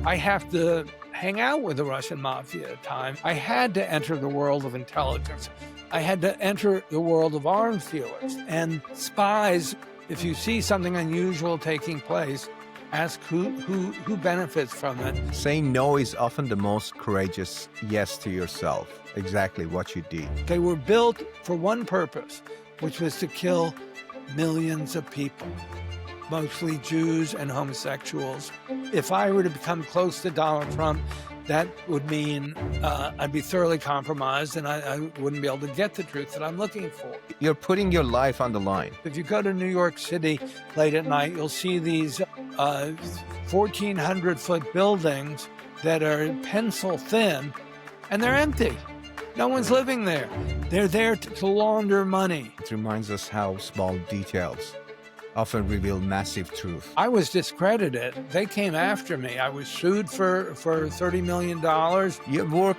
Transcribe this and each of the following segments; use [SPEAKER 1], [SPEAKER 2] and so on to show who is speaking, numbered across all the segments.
[SPEAKER 1] I have to hang out with the Russian mafia at times. I had to enter the world of intelligence. I had to enter the world of arms dealers and spies. If you see something unusual taking place, ask who benefits from it.
[SPEAKER 2] Saying no is often the most courageous yes to yourself, exactly what you did.
[SPEAKER 1] They were built for one purpose, which was to kill millions of people, mostly Jews and homosexuals. If I were to become close to Donald Trump, that would mean I'd be thoroughly compromised and I wouldn't be able to get the truth that I'm looking for.
[SPEAKER 2] You're putting your life on the line.
[SPEAKER 1] If you go to New York City late at night, you'll see these 1,400-foot buildings that are pencil thin, and they're empty. No one's living there. They're there to launder money.
[SPEAKER 2] It reminds us how small details often reveal massive truth.
[SPEAKER 1] I was discredited. They came after me. I was sued for $30 million.
[SPEAKER 2] You work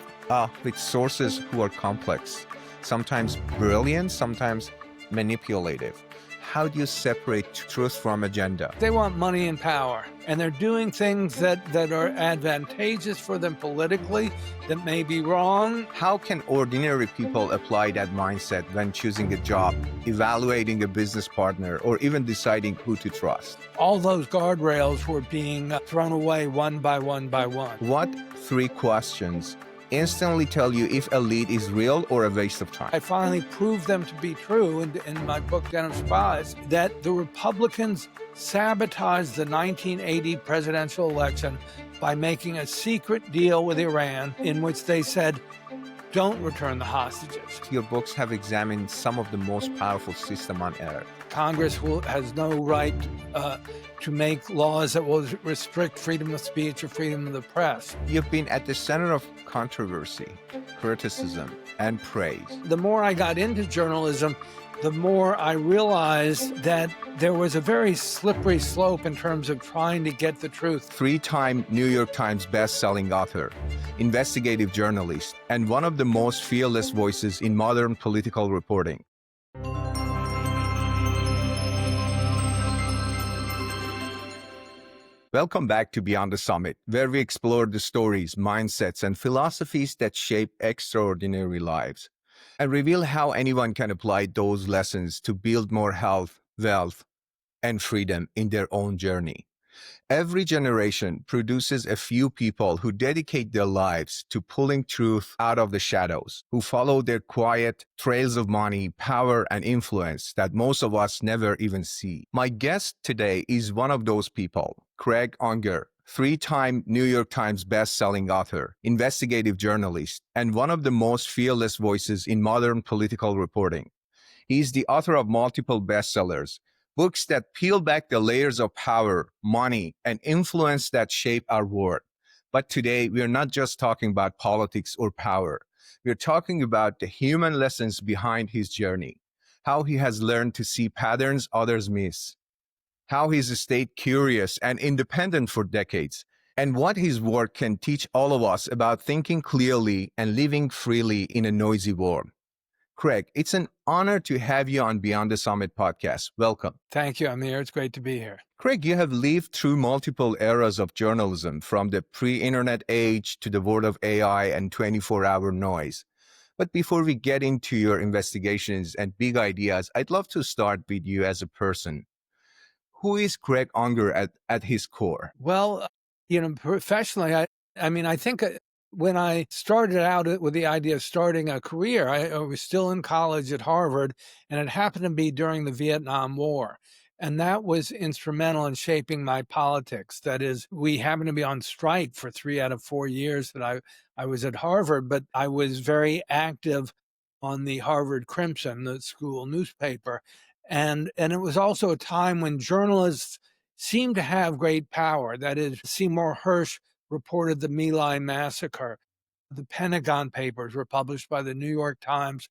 [SPEAKER 2] with sources who are complex, sometimes brilliant, sometimes manipulative. How do you separate truth from agenda?
[SPEAKER 1] They want money and power, and they're doing things that are advantageous for them politically that may be wrong.
[SPEAKER 2] How can ordinary people apply that mindset when choosing a job, evaluating a business partner, or even deciding who to trust?
[SPEAKER 1] All those guardrails were being thrown away one by one by one.
[SPEAKER 2] What 3 questions instantly tell you if a lead is real or a waste of time?
[SPEAKER 1] I finally proved them to be true in my book, Den of Spies, that the Republicans sabotaged the 1980 presidential election by making a secret deal with Iran in which they said, don't return the hostages.
[SPEAKER 2] Your books have examined some of the most powerful systems on earth.
[SPEAKER 1] Congress has no right to make laws that will restrict freedom of speech or freedom of the press.
[SPEAKER 2] You've been at the center of controversy, criticism, and praise.
[SPEAKER 1] The more I got into journalism, the more I realized that there was a very slippery slope in terms of trying to get the truth.
[SPEAKER 2] 3-time New York Times best-selling author, investigative journalist, and one of the most fearless voices in modern political reporting. Welcome back to Beyond the Summit, where we explore the stories, mindsets, and philosophies that shape extraordinary lives, and reveal how anyone can apply those lessons to build more health, wealth, and freedom in their own journey. Every generation produces a few people who dedicate their lives to pulling truth out of the shadows, who follow their quiet trails of money, power, and influence that most of us never even see. My guest today is one of those people, Craig Unger, 3-time New York Times best-selling author, investigative journalist, and one of the most fearless voices in modern political reporting. He is the author of multiple bestsellers, books that peel back the layers of power, money, and influence that shape our world. But today, we are not just talking about politics or power. We're talking about the human lessons behind his journey, how he has learned to see patterns others miss, how he's stayed curious and independent for decades, and what his work can teach all of us about thinking clearly and living freely in a noisy world. Craig, it's an honor to have you on Beyond the Summit podcast. Welcome.
[SPEAKER 1] Thank you, Amir. It's great to be here.
[SPEAKER 2] Craig, you have lived through multiple eras of journalism, from the pre-internet age to the world of AI and 24-hour noise. But before we get into your investigations and big ideas, I'd love to start with you as a person. Who is Craig Unger at his core?
[SPEAKER 1] Well, professionally, I think when I started out with the idea of starting a career, I was still in college at Harvard, and it happened to be during the Vietnam War. And that was instrumental in shaping my politics. That is, we happened to be on strike for 3 out of 4 years that I was at Harvard, but I was very active on the Harvard Crimson, the school newspaper. And it was also a time when journalists seemed to have great power. That is, Seymour Hersh reported the My Lai massacre. The Pentagon Papers were published by the New York Times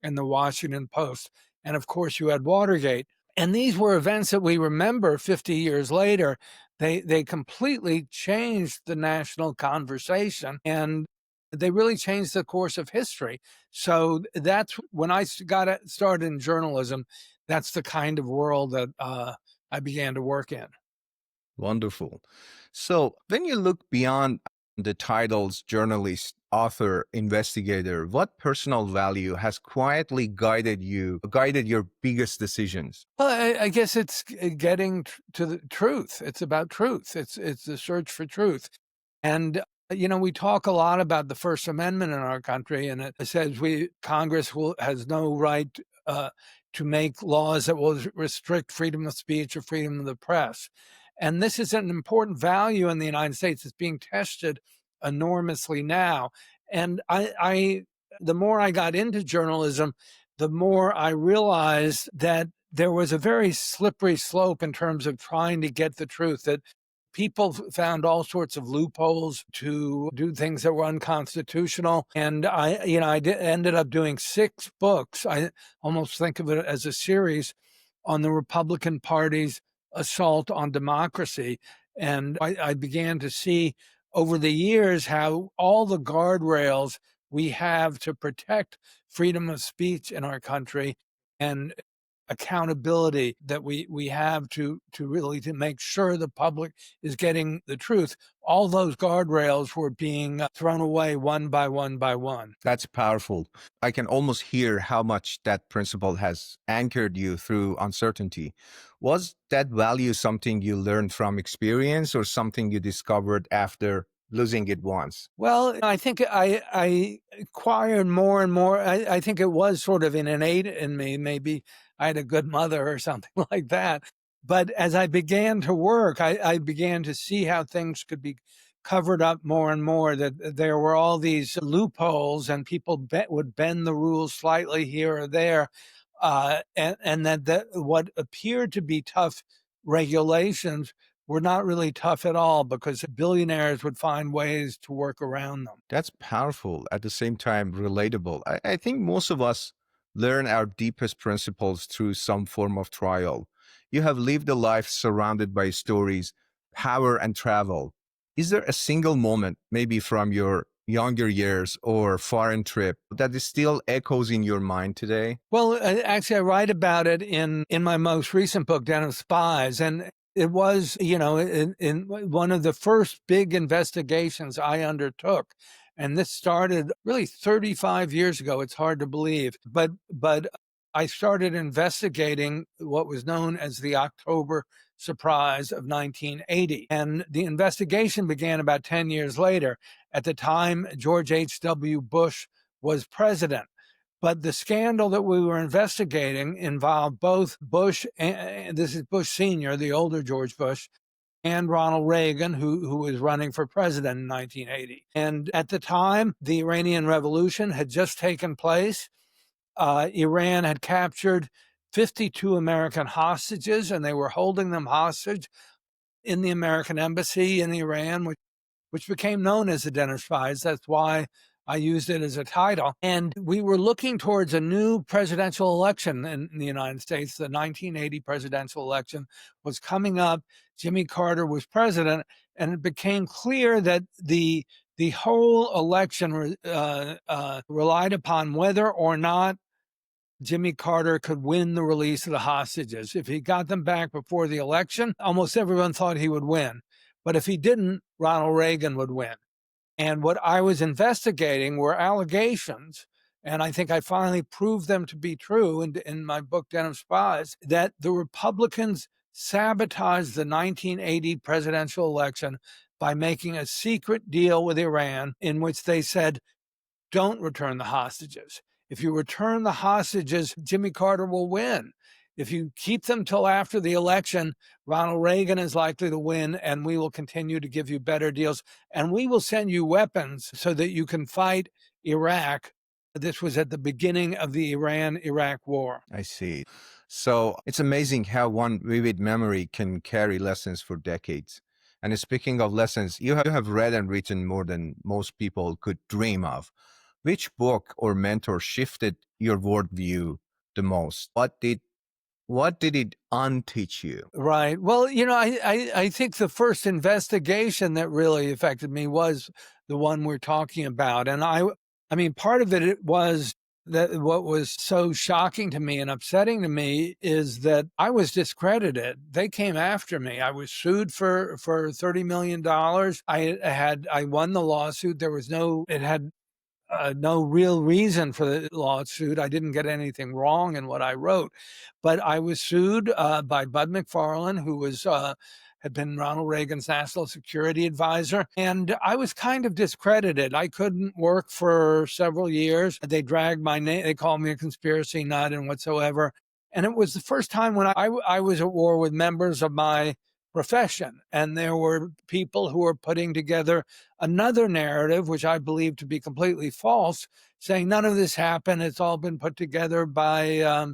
[SPEAKER 1] and the Washington Post. And of course, you had Watergate. And these were events that we remember 50 years later. They completely changed the national conversation, and they really changed the course of history. So that's when I got started in journalism. That's the kind of world that I began to work in.
[SPEAKER 2] Wonderful. So, when you look beyond the titles journalist, author, investigator, what personal value has quietly guided your biggest decisions?
[SPEAKER 1] Well, I guess it's getting to the truth. It's about truth. It's the search for truth. And we talk a lot about the First Amendment in our country, and it says Congress has no right to make laws that will restrict freedom of speech or freedom of the press. And this is an important value in the United States. It's being tested enormously now. And the more I got into journalism, the more I realized that there was a very slippery slope in terms of trying to get the truth, that people found all sorts of loopholes to do things that were unconstitutional. And ended up doing 6 books. I almost think of it as a series on the Republican Party's assault on democracy. And I began to see over the years how all the guardrails we have to protect freedom of speech in our country and accountability that we have to really to make sure the public is getting the truth. All those guardrails were being thrown away one by one by one.
[SPEAKER 2] That's powerful. I can almost hear how much that principle has anchored you through uncertainty. Was that value something you learned from experience or something you discovered after losing it once?
[SPEAKER 1] Well, I think I acquired more and more. I think it was sort of innate in me. Maybe I had a good mother or something like that. But as I began to work, I began to see how things could be covered up more and more, that there were all these loopholes and people would bend the rules slightly here or there. And that what appeared to be tough regulations were not really tough at all because billionaires would find ways to work around them.
[SPEAKER 2] That's powerful, at the same time, relatable. I think most of us learn our deepest principles through some form of trial. You have lived a life surrounded by stories, power, and travel. Is there a single moment, maybe from your younger years or foreign trip, that is still echoes in your mind today?
[SPEAKER 1] Well, actually, I write about it in my most recent book, Den of Spies. And it was, in one of the first big investigations I undertook. And this started really 35 years ago. It's hard to believe. But I started investigating what was known as the October surprise of 1980. And the investigation began about 10 years later. At the time, George H.W. Bush was president. But the scandal that we were investigating involved both Bush, and this is Bush Sr., the older George Bush, and Ronald Reagan, who was running for president in 1980. And at the time, the Iranian Revolution had just taken place. Iran had captured 52 American hostages, and they were holding them hostage in the American embassy in Iran, which became known as the Den of Spies. That's why I used it as a title. And we were looking towards a new presidential election in the United States. The 1980 presidential election was coming up. Jimmy Carter was president, and it became clear that the whole election relied upon whether or not Jimmy Carter could win the release of the hostages. If he got them back before the election, almost everyone thought he would win. But if he didn't, Ronald Reagan would win. And what I was investigating were allegations, and I think I finally proved them to be true in my book, Den of Spies, that the Republicans sabotaged the 1980 presidential election by making a secret deal with Iran in which they said, don't return the hostages. If you return the hostages, Jimmy Carter will win. If you keep them till after the election, Ronald Reagan is likely to win, and we will continue to give you better deals. And we will send you weapons so that you can fight Iraq. This was at the beginning of the Iran-Iraq war.
[SPEAKER 2] I see. So it's amazing how one vivid memory can carry lessons for decades. And speaking of lessons, you have read and written more than most people could dream of. Which book or mentor shifted your worldview the most? What did it unteach you?
[SPEAKER 1] Right. Well, I think the first investigation that really affected me was the one we're talking about. And I mean, part of it was that what was so shocking to me and upsetting to me is that I was discredited. They came after me. I was sued for $30 million. I won the lawsuit. There was no it had no real reason for the lawsuit. I didn't get anything wrong in what I wrote, but I was sued by Bud McFarlane, who was had been Ronald Reagan's national security advisor, and I was kind of discredited. I couldn't work for several years. They dragged my name. They called me a conspiracy nut and whatsoever. And it was the first time when I was at war with members of my profession, and there were people who were putting together another narrative, which I believe to be completely false, saying none of this happened. It's all been put together by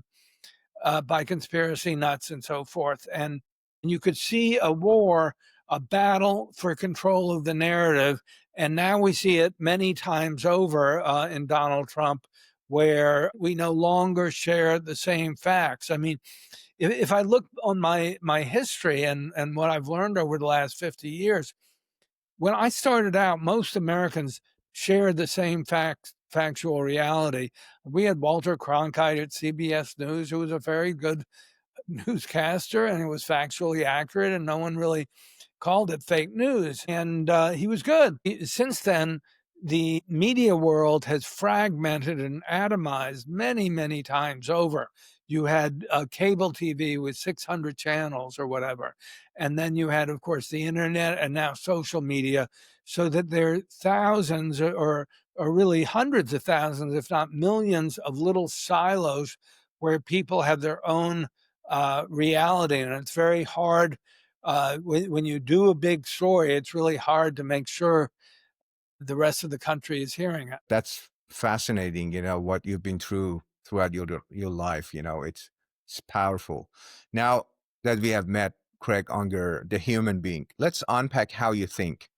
[SPEAKER 1] conspiracy nuts and so forth. And you could see a war, a battle for control of the narrative. And now we see it many times over in Donald Trump, where we no longer share the same facts. I mean, if I look on my history and what I've learned over the last 50 years, when I started out, most Americans shared the same factual reality. We had Walter Cronkite at CBS News, who was a very good newscaster, and it was factually accurate, and no one really called it fake news. And he was good. Since then, the media world has fragmented and atomized many, many times over. You had cable TV with 600 channels or whatever. And then you had, of course, the internet and now social media, so that there are thousands or really hundreds of thousands, if not millions, of little silos where people have their own reality. And it's very hard when you do a big story, it's really hard to make sure the rest of the country is hearing it.
[SPEAKER 2] That's fascinating, what you've been through throughout your life. It's powerful. Now that we have met Craig Unger, the human being, let's unpack how you think,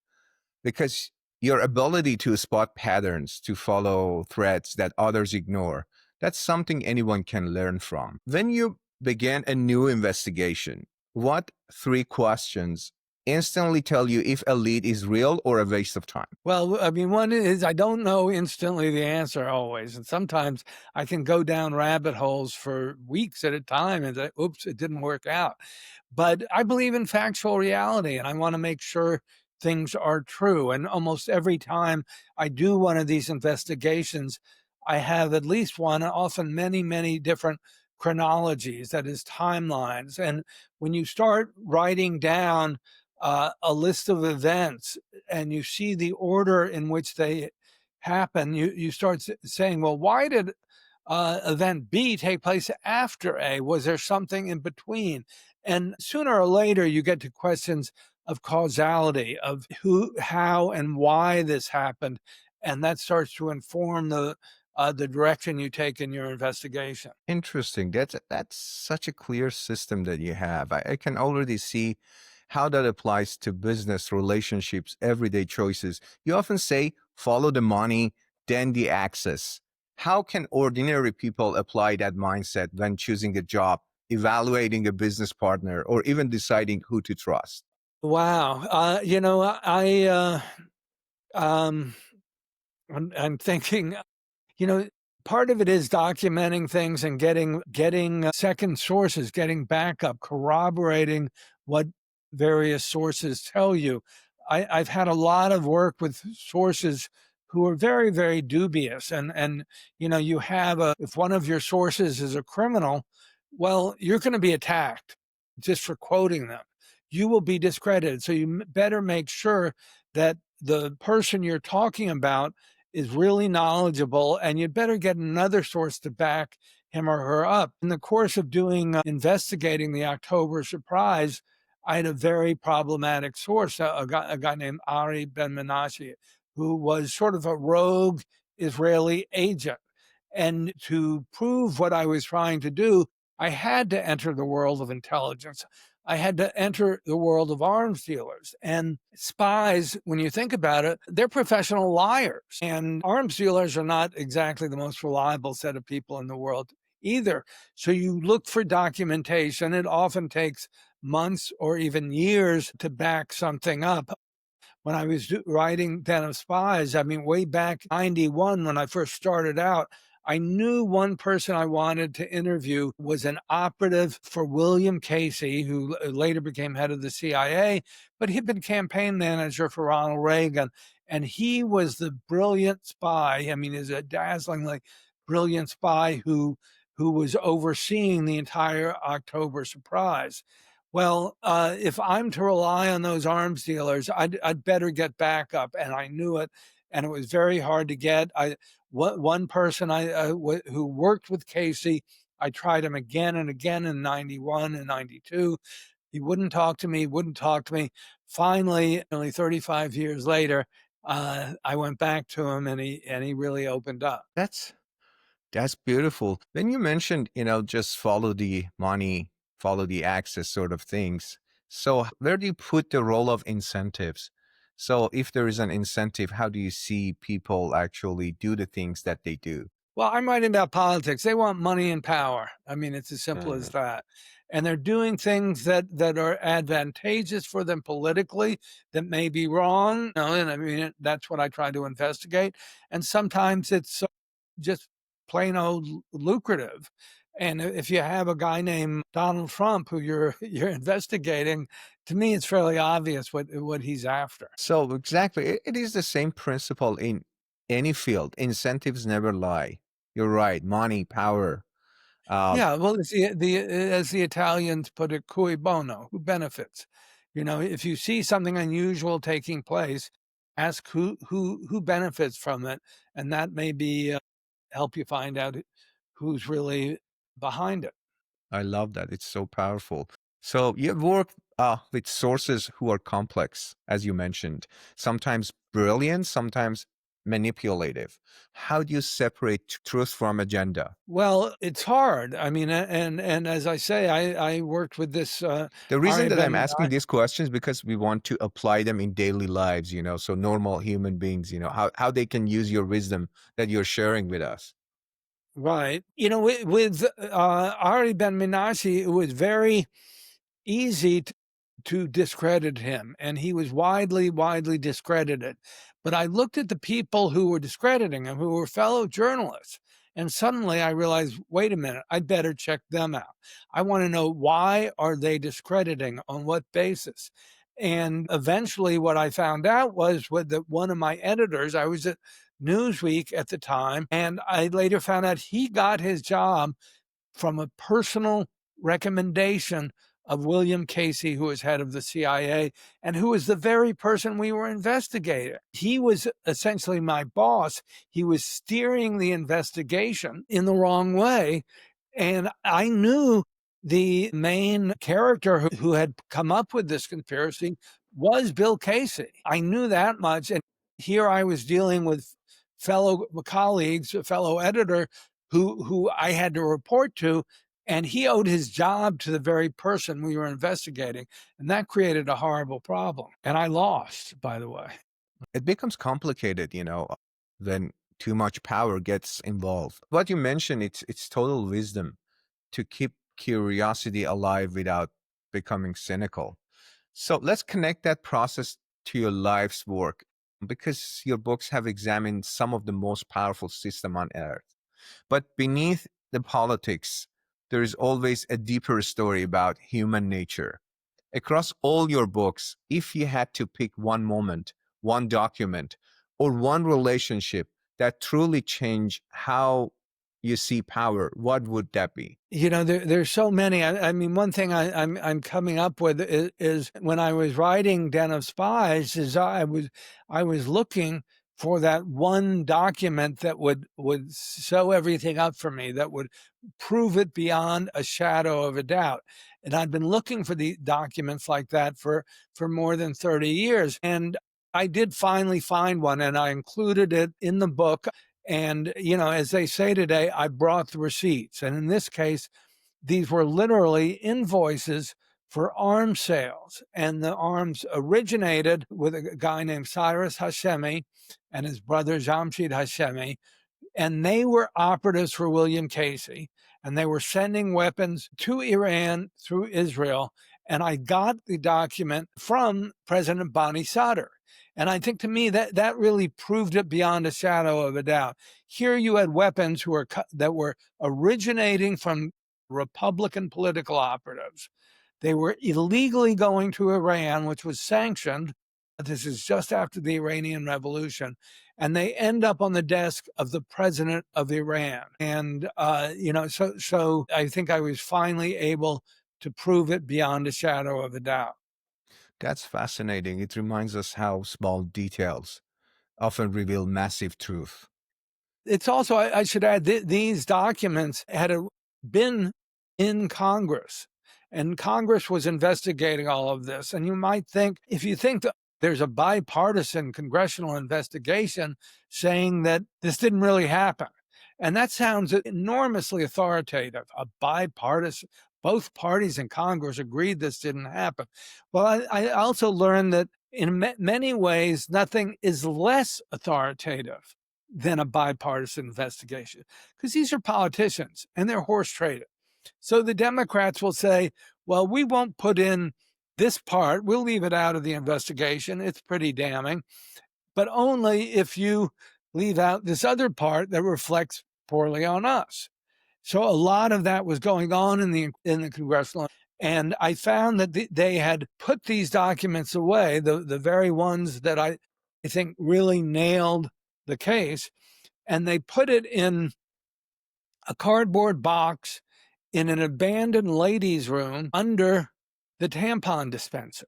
[SPEAKER 2] because your ability to spot patterns, to follow threads that others ignore, that's something anyone can learn from. When you begin a new investigation, what three questions instantly tell you if a lead is real or a waste of time?
[SPEAKER 1] Well, I mean, one is I don't know instantly the answer always. And sometimes I can go down rabbit holes for weeks at a time and say, oops, it didn't work out. But I believe in factual reality, and I want to make sure things are true. And almost every time I do one of these investigations, I have at least one, often many, many different chronologies, that is, timelines. And when you start writing down a list of events and you see the order in which they happen, you start saying, well, why did event B take place after A? Was there something in between? And sooner or later, you get to questions of causality, of who, how, and why this happened. And that starts to inform the direction you take in your investigation.
[SPEAKER 2] Interesting. That's such a clear system that you have. I can already see how that applies to business relationships, everyday choices. You often say, follow the money, then the access. How can ordinary people apply that mindset when choosing a job, evaluating a business partner, or even deciding who to trust?
[SPEAKER 1] Wow. Um, I'm thinking, you know, part of it is documenting things and getting second sources, getting backup, corroborating what various sources tell you. I've had a lot of work with sources who are very, very dubious, and you have if one of your sources is a criminal, well, you're going to be attacked just for quoting them. You will be discredited. So you better make sure that the person you're talking about is really knowledgeable, and you'd better get another source to back him or her up. In the course of investigating the October surprise, I had a very problematic source, a guy named Ari Ben Menashe, who was sort of a rogue Israeli agent. And to prove what I was trying to do, I had to enter the world of intelligence. I had to enter the world of arms dealers. And spies, when you think about it, they're professional liars. And arms dealers are not exactly the most reliable set of people in the world either. So you look for documentation. It often takes months or even years to back something up. When I was writing Den of Spies, I mean, way back 91, when I first started out, I knew one person I wanted to interview was an operative for William Casey, who later became head of the CIA, but he'd been campaign manager for Ronald Reagan. And he was the brilliant spy. I mean, he's a dazzlingly brilliant spy who was overseeing the entire October surprise. Well, if I'm to rely on those arms dealers, I'd better get backup, and I knew it, and it was very hard to get. One person who worked with Casey, I tried him again and again in '91 and '92. He wouldn't talk to me, wouldn't talk to me. Finally, only 35 years later, I went back to him, and he really opened up.
[SPEAKER 2] That's That's beautiful. Then you mentioned, just follow the money, follow the access sort of things. So, where do you put the role of incentives? So, if there is an incentive, how do you see people actually do the things that they do?
[SPEAKER 1] Well, I'm writing about politics. They want money and power. I mean, it's as simple as
[SPEAKER 2] Mhm.
[SPEAKER 1] that. And they're doing things that are advantageous for them politically that may be wrong. And I mean, that's what I try to investigate. And sometimes it's just plain old lucrative. And if you have a guy named Donald Trump who you're you're investigating, to me, it's fairly obvious what he's after.
[SPEAKER 2] So, exactly, it is the same principle in any field. Incentives never lie. You're right. Money, power. Uh,
[SPEAKER 1] Yeah, well, it's the as the Italians put it, "Cui bono?" Who benefits? If you see something unusual taking place, ask who benefits from it, and that may be help you find out who's really behind it.
[SPEAKER 2] I love that. It's so powerful. So you've worked with sources who are complex, as you mentioned, sometimes brilliant, sometimes manipulative. How do you separate truth from agenda?
[SPEAKER 1] Well, it's hard. I mean, and as I say, I worked with this
[SPEAKER 2] The reason
[SPEAKER 1] Ari
[SPEAKER 2] that I'm
[SPEAKER 1] Ben.
[SPEAKER 2] asking these questions because we want to apply them in daily lives, so normal human beings, how they can use your wisdom that you're sharing with us.
[SPEAKER 1] Right. With Ari Ben Minashi, it was very easy to discredit him, and he was widely, widely discredited. But I looked at the people who were discrediting him, who were fellow journalists, and suddenly I realized, wait a minute, I better check them out. I want to know, why are they discrediting, on what basis? And eventually what I found out was with one of my editors, I was at Newsweek at the time, and I later found out he got his job from a personal recommendation of William Casey, who was head of the CIA and who was the very person we were investigating. He was essentially my boss. He was steering the investigation in the wrong way. And I knew the main character who had come up with this conspiracy was Bill Casey. I knew that much. And here I was dealing with fellow colleagues, a fellow editor who I had to report to, and he owed his job to the very person we were investigating, and that created a horrible problem. And I lost, by the way.
[SPEAKER 2] It becomes complicated, when too much power gets involved. What you mentioned, it's total wisdom to keep curiosity alive without becoming cynical. So let's connect that process to your life's work because your books have examined some of the most powerful system on earth. But beneath the politics, there is always a deeper story about human nature. Across all your books, if you had to pick one moment, one document, or one relationship that truly changed how you see power, what would that be?
[SPEAKER 1] There's so many. I mean, one thing I'm coming up with is when I was writing Den of Spies, is I was looking for that one document that would sew everything up for me, that would prove it beyond a shadow of a doubt. And I've been looking for the documents like that for more than 30 years. And I did finally find one, and I included it in the book. And, as they say today, I brought the receipts. And in this case, these were literally invoices for arms sales. And the arms originated with a guy named Cyrus Hashemi and his brother Jamshid Hashemi. And they were operatives for William Casey. And they were sending weapons to Iran through Israel. And I got the document from President Bani Sadr. And I think to me that really proved it beyond a shadow of a doubt. Here you had weapons that were originating from Republican political operatives. They were illegally going to Iran, which was sanctioned. This is just after the Iranian Revolution. And they end up on the desk of the president of Iran. And, so I think I was finally able to prove it beyond a shadow of a doubt.
[SPEAKER 2] That's fascinating. It reminds us how small details often reveal massive truth.
[SPEAKER 1] It's also, I should add, these documents had been in Congress, and Congress was investigating all of this. And you might think, if you think that there's a bipartisan congressional investigation saying that this didn't really happen, and that sounds enormously authoritative, a bipartisan, both parties in Congress agreed this didn't happen. Well, I also learned that in many ways, nothing is less authoritative than a bipartisan investigation, because these are politicians and they're horse traded. So the Democrats will say, well, we won't put in this part. We'll leave it out of the investigation. It's pretty damning, but only if you leave out this other part that reflects poorly on us. So a lot of that was going on in the congressional. And I found that they had put these documents away, the very ones that I think really nailed the case, and they put it in a cardboard box in an abandoned ladies' room under the tampon dispenser.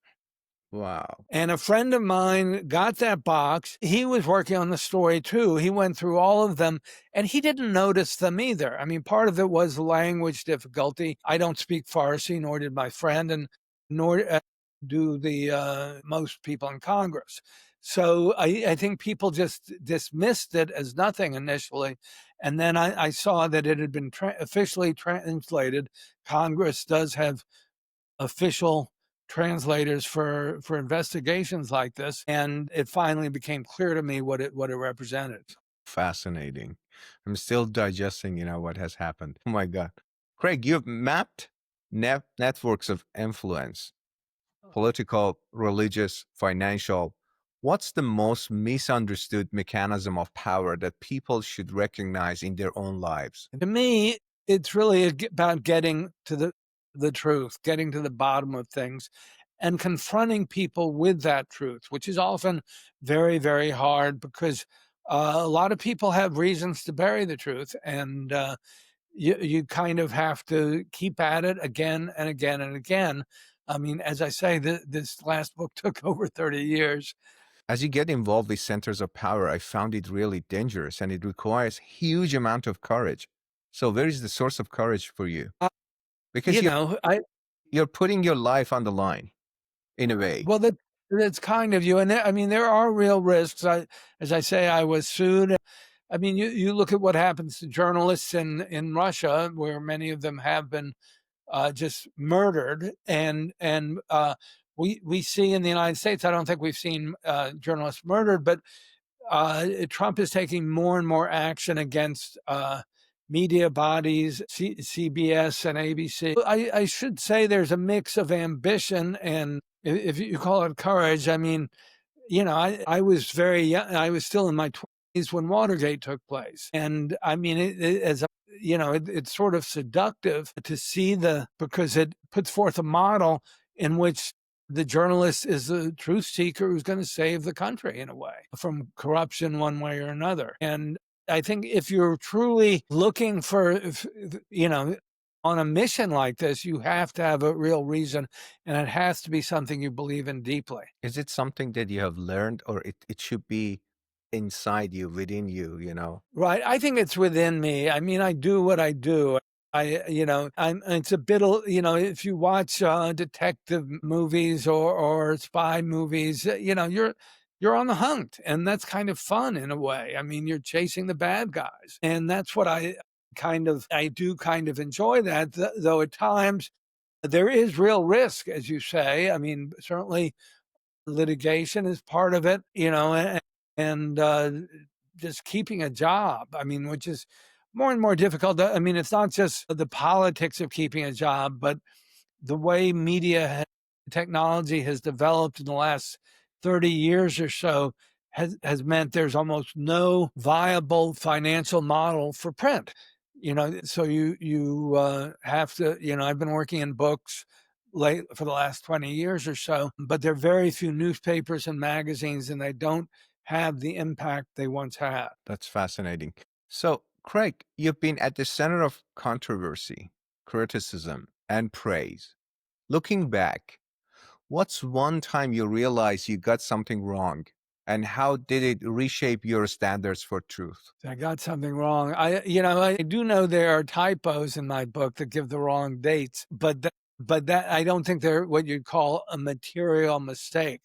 [SPEAKER 2] Wow.
[SPEAKER 1] And a friend of mine got that box. He was working on the story too. He went through all of them and he didn't notice them either. I mean, part of it was language difficulty. I don't speak Farsi, nor did my friend, and nor do the most people in Congress. So I think people just dismissed it as nothing initially. And then I saw that it had been officially translated. Congress does have official translators for investigations like this, and it finally became clear to me what it represented.
[SPEAKER 2] Fascinating. I'm still digesting, what has happened. Oh my God. Craig, you've mapped networks of influence, political, religious, financial. What's the most misunderstood mechanism of power that people should recognize in their own lives?
[SPEAKER 1] To me, it's really about getting to the truth, getting to the bottom of things, and confronting people with that truth, which is often very, very hard because a lot of people have reasons to bury the truth, and you kind of have to keep at it again and again and again. I mean, as I say, this last book took over 30 years.
[SPEAKER 2] As you get involved with centers of power, I found it really dangerous and it requires huge amount of courage. So where is the source of courage for you?
[SPEAKER 1] Uh,
[SPEAKER 2] Because
[SPEAKER 1] you
[SPEAKER 2] you're,
[SPEAKER 1] know,
[SPEAKER 2] you're putting your life on the line in a way.
[SPEAKER 1] well, that's kind of you, and I mean, there are real risks. As I say, I was sued. I mean, you look at what happens to journalists in Russia, where many of them have been just murdered, and we see in the United States. I don't think we've seen journalists murdered, but Trump is taking more and more action against media bodies, CBS and ABC. I should say there's a mix of ambition and, if you call it courage, I mean, I was very young. I was still in my 20s when Watergate took place. And I mean, it's sort of seductive to see because it puts forth a model in which the journalist is a truth seeker who's going to save the country in a way from corruption one way or another. And I think if you're truly looking for, on a mission like this, you have to have a real reason, and it has to be something you believe in deeply.
[SPEAKER 2] Is it something that you have learned or it should be inside you, within you?
[SPEAKER 1] Right. I think it's within me. I mean, I do what I do. It's a bit, if you watch detective movies or spy movies, you're on the hunt, and that's kind of fun in a way. I mean, you're chasing the bad guys, and that's what I do kind of enjoy that, though at times there is real risk, as you say. I mean, certainly litigation is part of it, and just keeping a job. I mean, which is more and more difficult. I mean, it's not just the politics of keeping a job, but the way technology has developed in the last 30 years or so has meant there's almost no viable financial model for print. So you have to. I've been working in books late for the last 20 years or so, but there are very few newspapers and magazines, and they don't have the impact they once had.
[SPEAKER 2] That's fascinating. So, Craig, you've been at the center of controversy, criticism, and praise. Looking back, what's one time you realized you got something wrong, and how did it reshape your standards for truth?
[SPEAKER 1] I got something wrong. I do know there are typos in my book that give the wrong dates, but that I don't think they're what you'd call a material mistake.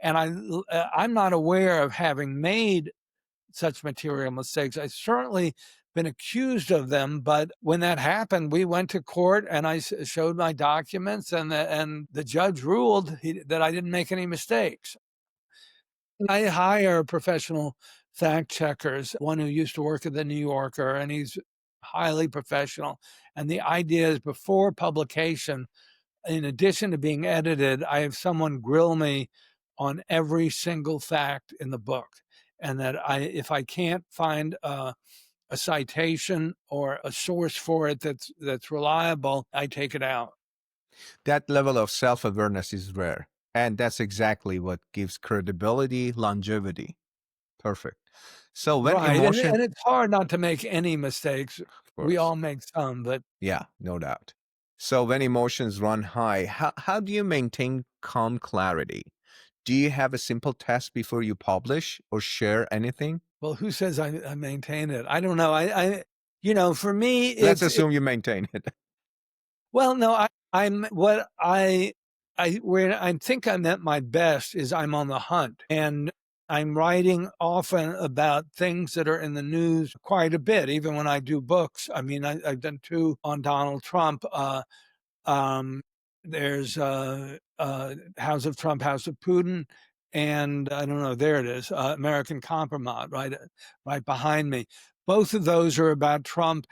[SPEAKER 1] And I'm not aware of having made such material mistakes. I've certainly been accused of them, but when that happened, we went to court and I showed my documents, and the judge ruled that I didn't make any mistakes. I hire professional fact checkers, one who used to work at the New Yorker, and he's highly professional. And the idea is before publication, in addition to being edited, I have someone grill me on every single fact in the book. And that if I can't find a citation or a source for it that's reliable, I take it out.
[SPEAKER 2] That level of self awareness is rare, and that's exactly what gives credibility longevity. Perfect. So, when
[SPEAKER 1] Right. And,
[SPEAKER 2] emotion,
[SPEAKER 1] and it's hard not to make any mistakes.
[SPEAKER 2] of
[SPEAKER 1] We
[SPEAKER 2] course,
[SPEAKER 1] all make some, but
[SPEAKER 2] yeah, no doubt. So, when emotions run high, how do you maintain calm clarity? Do you have a simple test before you publish or share anything?
[SPEAKER 1] well, who says I maintain it? I don't know. For me,
[SPEAKER 2] Let's assume you maintain it.
[SPEAKER 1] well, no, I'm what I where I think I'm at my best is I'm on the hunt, and I'm writing often about things that are in the news quite a bit, even when I do books. I mean, I've done two on Donald Trump. Um, there's House of Trump, House of Putin, and I don't know. There it is, American Compromise, right behind me. Both of those are about Trump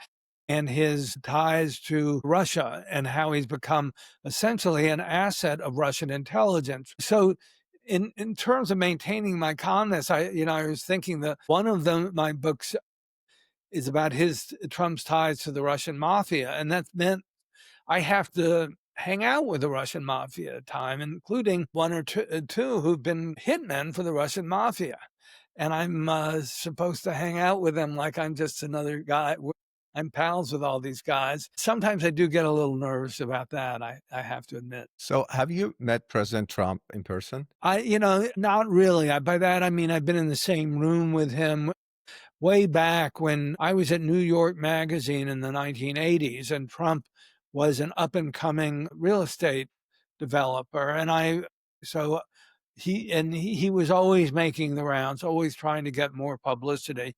[SPEAKER 1] and his ties to Russia and how he's become essentially an asset of Russian intelligence. So in terms of maintaining my calmness, I was thinking that one of them, my books is about Trump's ties to the Russian mafia. And that meant I have to hang out with the Russian mafia at time, including one or two who've been hitmen for the Russian mafia. And I'm supposed to hang out with them like I'm just another guy. I'm pals with all these guys. Sometimes I do get a little nervous about that, I have to admit.
[SPEAKER 2] So, have you met President Trump in person?
[SPEAKER 1] Not really. By that, I mean, I've been in the same room with him way back when I was at New York Magazine in the 1980s, and Trump was an up and coming real estate developer. So he was always making the rounds, always trying to get more publicity.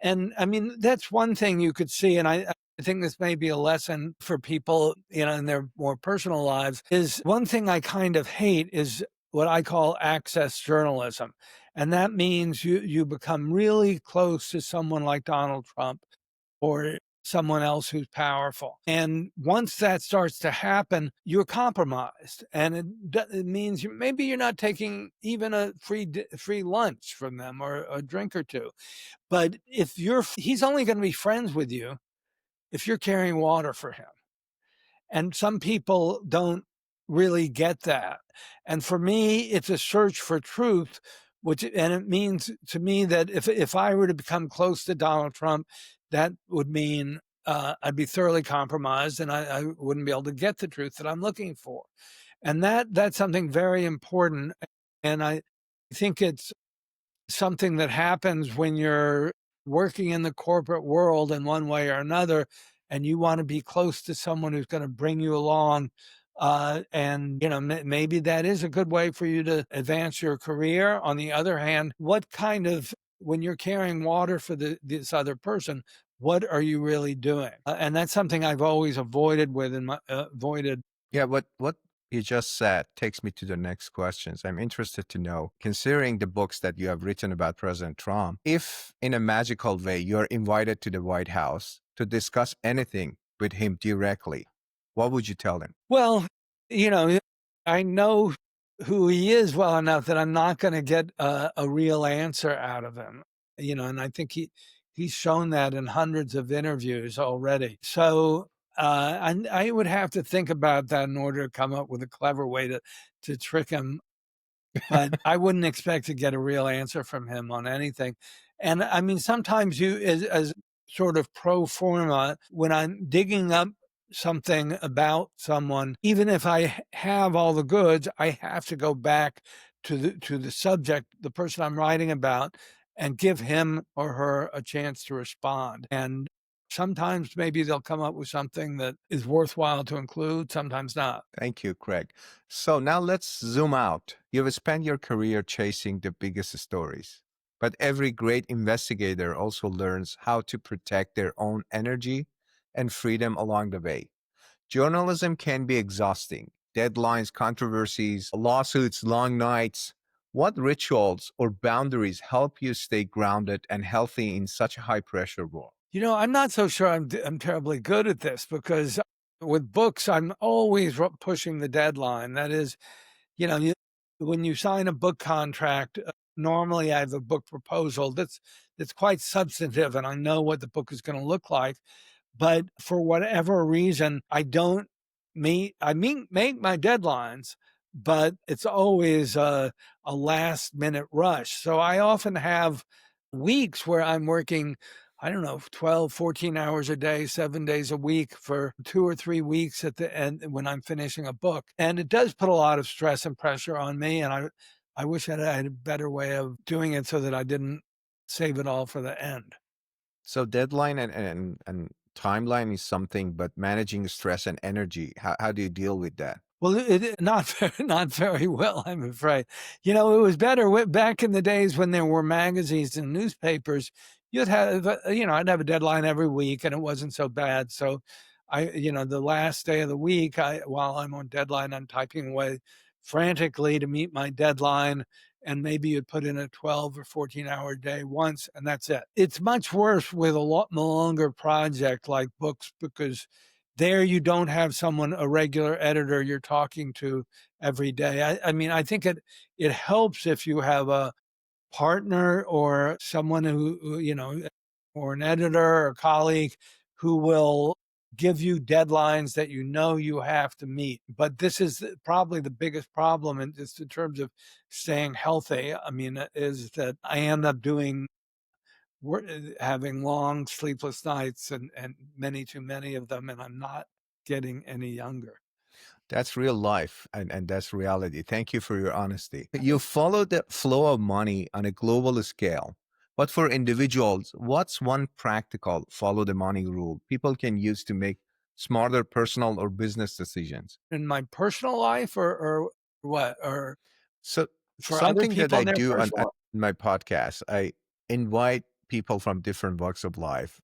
[SPEAKER 1] And I mean, that's one thing you could see. And I think this may be a lesson for people, in their more personal lives, is one thing I kind of hate is what I call access journalism. And that means you become really close to someone like Donald Trump or someone else who's powerful. And once that starts to happen, you're compromised. And it means maybe you're not taking even a free lunch from them or a drink or two. But he's only going to be friends with you if you're carrying water for him. And some people don't really get that. And for me, it's a search for truth, and it means to me that if I were to become close to Donald Trump, that would mean I'd be thoroughly compromised and I wouldn't be able to get the truth that I'm looking for. And that's something very important. And I think it's something that happens when you're working in the corporate world in one way or another, and you want to be close to someone who's going to bring you along. And maybe that is a good way for you to advance your career. On the other hand, when you're carrying water for this other person, what are you really doing? And that's something I've always avoided.
[SPEAKER 2] Yeah, what you just said takes me to the next questions. I'm interested to know, considering the books that you have written about President Trump, if in a magical way you're invited to the White House to discuss anything with him directly, what would you tell him?
[SPEAKER 1] Well, I know who he is well enough that I'm not going to get a real answer out of him. And I think he's shown that in hundreds of interviews already. So I would have to think about that in order to come up with a clever way to trick him, but I wouldn't expect to get a real answer from him on anything. And I mean, sometimes as sort of pro forma, when I'm digging up something about someone, even if I have all the goods, I have to go back to the subject, the person I'm writing about, and give him or her a chance to respond. And sometimes maybe they'll come up with something that is worthwhile to include, sometimes not.
[SPEAKER 2] Thank you, Craig. So now let's zoom out. You've spent your career chasing the biggest stories, but every great investigator also learns how to protect their own energy and freedom along the way. Journalism can be exhausting. Deadlines, controversies, lawsuits, long nights. What rituals or boundaries help you stay grounded and healthy in such a high pressure world?
[SPEAKER 1] I'm not so sure I'm terribly good at this because with books, I'm always pushing the deadline. That is, you know, you, when you sign a book contract, normally I have a book proposal that's quite substantive, and I know what the book is going to look like. But for whatever reason, I don't make my deadlines, but it's always a last minute rush. So I often have weeks where I'm working, I don't know, 12, 14 hours a day, 7 days a week for 2 or 3 weeks at the end when I'm finishing a book. And it does put a lot of stress and pressure on me. And I wish I had a better way of doing it so that I didn't save it all for the end.
[SPEAKER 2] So deadline and timeline is something, but managing stress and energy, how do you deal with that?
[SPEAKER 1] Well, not not very well, I'm afraid. It was better back in the days when there were magazines and newspapers. You'd have, I'd have a deadline every week, and it wasn't so bad. So, the last day of the week, while I'm on deadline, I'm typing away frantically to meet my deadline, and maybe you'd put in a 12 or 14-hour day once, and that's it. It's much worse with a lot longer project like books because there you don't have someone, a regular editor you're talking to every day. I mean, I think it helps if you have a partner or someone or an editor or colleague who will give you deadlines that you have to meet. But this is probably the biggest problem in just in terms of staying healthy. I mean, is that I end up having long sleepless nights and many too many of them, and I'm not getting any younger.
[SPEAKER 2] That's real life and that's reality. Thank you for your honesty. You follow the flow of money on a global scale. But for individuals, what's one practical follow the money rule people can use to make smarter personal or business decisions?
[SPEAKER 1] In my personal life or what? Or
[SPEAKER 2] So
[SPEAKER 1] for other
[SPEAKER 2] something that
[SPEAKER 1] people
[SPEAKER 2] I
[SPEAKER 1] in their
[SPEAKER 2] do on
[SPEAKER 1] personal.
[SPEAKER 2] my podcast, I invite people from different walks of life,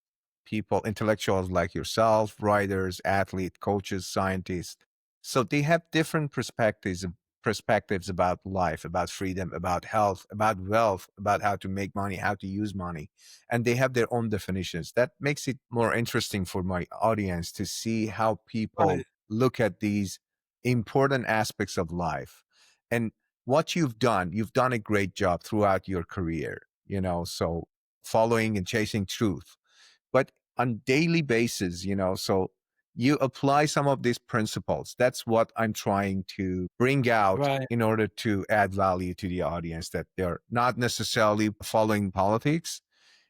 [SPEAKER 2] people, intellectuals like yourself, writers, athletes, coaches, scientists. So they have different perspectives about life, about freedom, about health, about wealth, about how to make money, how to use money. And they have their own definitions. That makes it more interesting for my audience to see how
[SPEAKER 1] Right.
[SPEAKER 2] people look at these important aspects of life. And what you've done a great job throughout your career, so following and chasing truth. But on daily basis, so you apply some of these principles. That's what I'm trying to bring out
[SPEAKER 1] Right.
[SPEAKER 2] in order to add value to the audience, that they're not necessarily following politics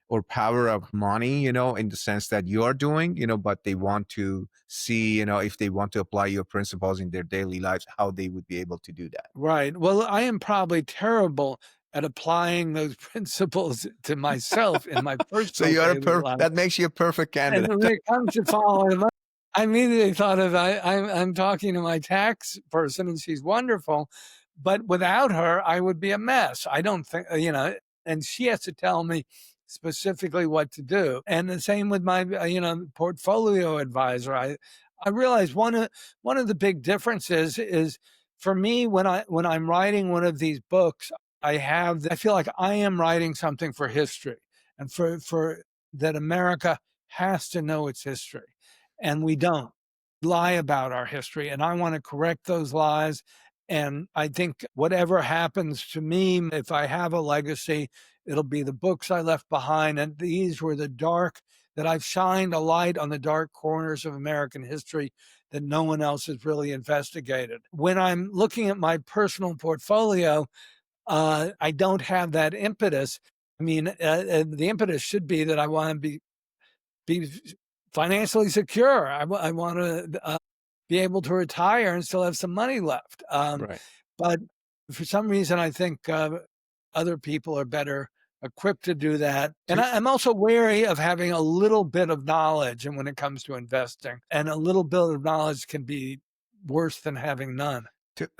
[SPEAKER 2] or power of money, in the sense that you're doing, but they want to see, if they want to apply your principles in their daily lives, how they would be able to do that.
[SPEAKER 1] Right. Well, I am probably terrible at applying those principles to myself in my
[SPEAKER 2] So
[SPEAKER 1] personal
[SPEAKER 2] you are a
[SPEAKER 1] daily life.
[SPEAKER 2] that makes you a perfect
[SPEAKER 1] And
[SPEAKER 2] candidate.
[SPEAKER 1] when it comes to following them, I immediately thought of I'm talking to my tax person, and she's wonderful, but without her, I would be a mess. I don't think, and she has to tell me specifically what to do. And the same with my, portfolio advisor. I realize one of the big differences is for me when I'm writing one of these books, I feel like I am writing something for history and for that America has to know its history, and we don't. lie about our history, and I want to correct those lies. And I think whatever happens to me, if I have a legacy, it'll be the books I left behind. And these were the dark, that I've shined a light on the dark corners of American history that no one else has really investigated. When I'm looking at my personal portfolio, I don't have that impetus. I mean, the impetus should be that I want to be financially secure. I want to be able to retire and still have some money left.
[SPEAKER 2] Right.
[SPEAKER 1] But for some reason, I think other people are better equipped to do that. And
[SPEAKER 2] To,
[SPEAKER 1] I'm also wary of having a little bit of knowledge. And when it comes to investing, and a little bit of knowledge can be worse than having none.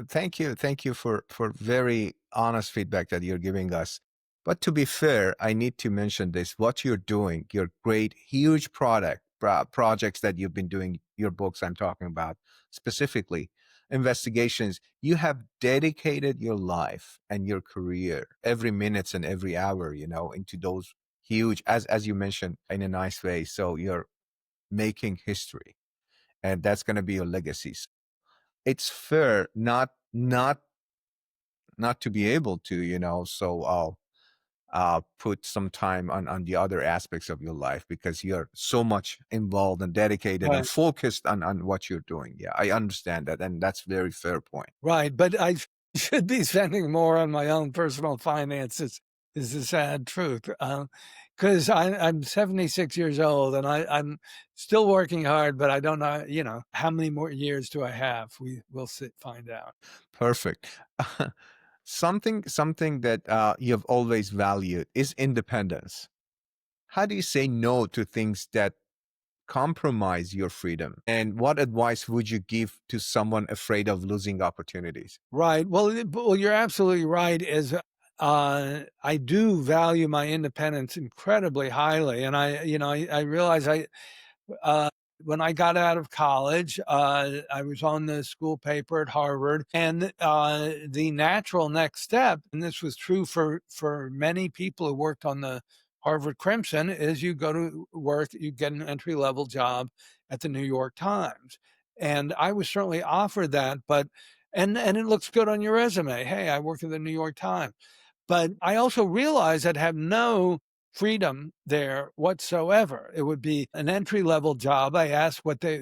[SPEAKER 2] thank you for very honest feedback that you're giving us. But to be fair, I need to mention this: what you're doing, your great, huge projects that you've been doing, your books I'm talking about specifically, investigations. You have dedicated your life and your career, every minute and every hour, into those huge, as you mentioned, in a nice way. So you're making history, and that's going to be your legacies. It's fair not to be able to, so I'll put some time on the other aspects of your life because you're so much involved and dedicated and
[SPEAKER 1] Right.
[SPEAKER 2] focused on what you're doing. Yeah, I understand that, and that's very fair point.
[SPEAKER 1] Right. But I should be spending more on my own personal finances, is the sad truth. Because I'm 76 years old and I'm still working hard, but I don't know, how many more years do I have? We'll find out.
[SPEAKER 2] Perfect. Something that you've always valued is independence. How do you say no to things that compromise your freedom? And what advice would you give to someone afraid of losing opportunities?
[SPEAKER 1] Right. Well, you're absolutely right. I do value my independence incredibly highly, and I realize uh, when I got out of college, I was on the school paper at Harvard, and the natural next step, and this was true for many people who worked on the Harvard Crimson, is you go to work, you get an entry level job at the New York Times, and I was certainly offered that, but and it looks good on your resume. Hey, I work at the New York Times. But I also realized I'd have no freedom there whatsoever. It would be an entry level job. I asked what it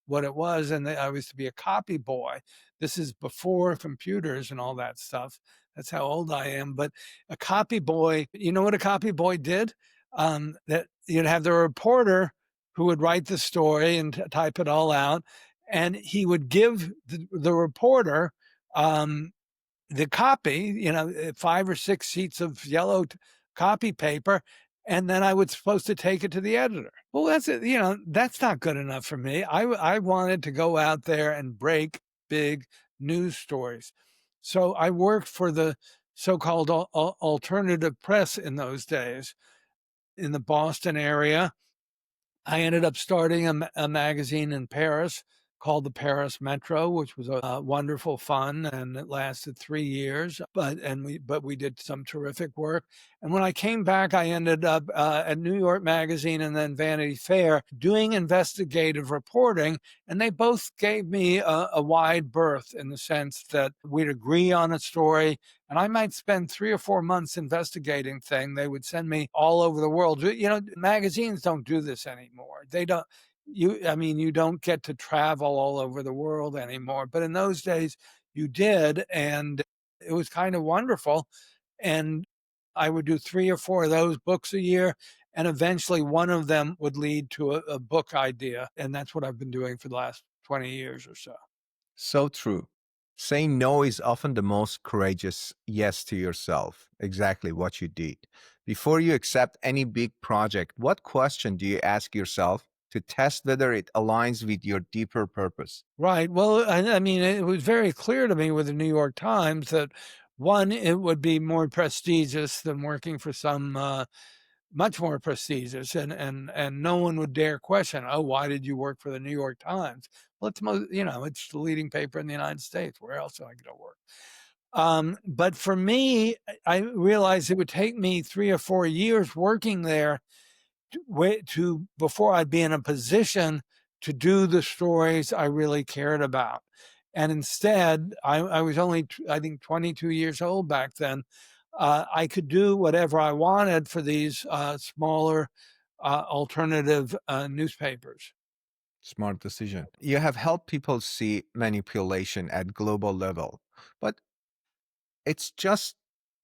[SPEAKER 1] was, and I was to be a copy boy. This is before computers and all that stuff. That's how old I am. But a copy boy, you know what a copy boy did? That you'd have the reporter who would write the story and type it all out, and he would give the reporter um, the copy, 5 or 6 sheets of yellow copy paper, and then I was supposed to take it to the editor. Well, that's it. That's not good enough for me. I wanted to go out there and break big news stories. So I worked for the so-called alternative press in those days in the Boston area. I ended up starting a magazine in Paris called the Paris Metro, which was a wonderful fun, and it lasted 3 years. But we did some terrific work. And when I came back, I ended up at New York Magazine and then Vanity Fair doing investigative reporting. And they both gave me a wide berth in the sense that we'd agree on a story, and I might spend 3 or 4 months investigating thing. They would send me all over the world. Magazines don't do this anymore. They don't. You don't get to travel all over the world anymore. But in those days, you did, and it was kind of wonderful. And I would do 3 or 4 of those books a year, and eventually one of them would lead to a book idea, and that's what I've been doing for the last 20 years or so.
[SPEAKER 2] So true. Saying no is often the most courageous yes to yourself. Exactly what you did. Before you accept any big project, what question do you ask yourself to test whether it aligns with your deeper purpose?
[SPEAKER 1] Right. Well, I mean, it was very clear to me with the New York Times that one, it would be more prestigious than working for some much more prestigious, and no one would dare question, oh, why did you work for the New York Times? Well, it's the leading paper in the United States. Where else am I going to work? But for me, I realized it would take me 3 or 4 years working there before I'd be in a position to do the stories I really cared about. And instead, I was only, I think, 22 years old back then. I could do whatever I wanted for these smaller alternative newspapers.
[SPEAKER 2] Smart decision. You have helped people see manipulation at global level, but it's just